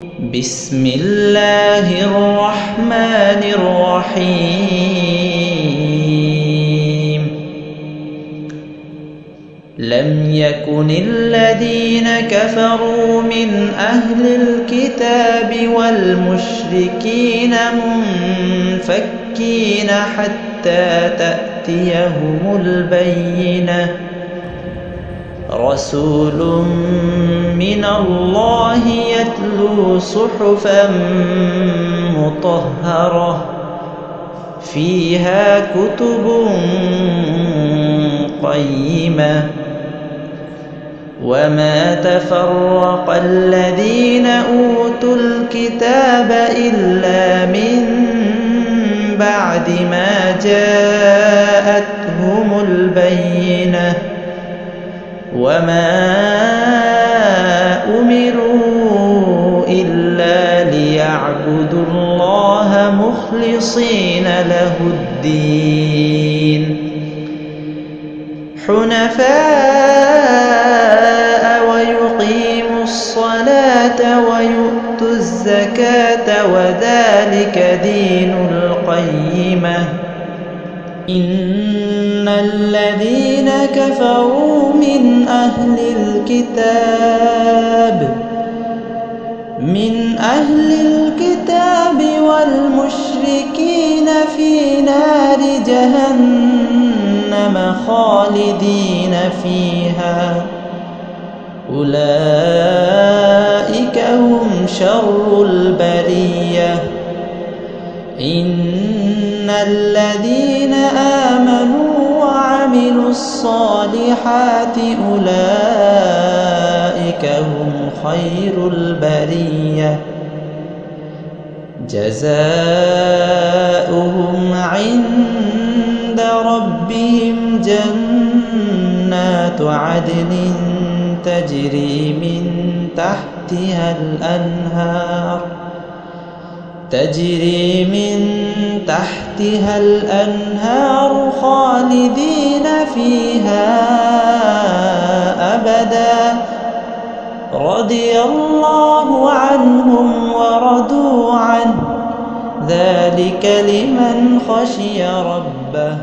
بسم الله الرحمن الرحيم. لم يكن الذين كفروا من أهل الكتاب والمشركين منفكين حتى تأتيهم البينة. رسول من الله يتلو صحفا مطهرة فيها كتب قيمة. وما تفرق الذين أوتوا الكتاب إلا من بعد ما جاءتهم البينة. وما أمروا إلا ليعبدوا الله مخلصين له الدين حنفاء ويقيموا الصلاة ويؤتوا الزكاة وذلك دين القيمة. إن الذين كفروا من أهل الكتاب والمشركين في نار جهنم خالدين فيها أولئك هم شر البرية. إن الذين آمنوا وعملوا الصالحات أولئك هم خير البرية. جزاؤهم عند ربهم جنات عدن تجري من تحتها الأنهار خالدين فيها أبدا. رضي الله عنهم ورضوا عنه ذلك لمن خشي ربه.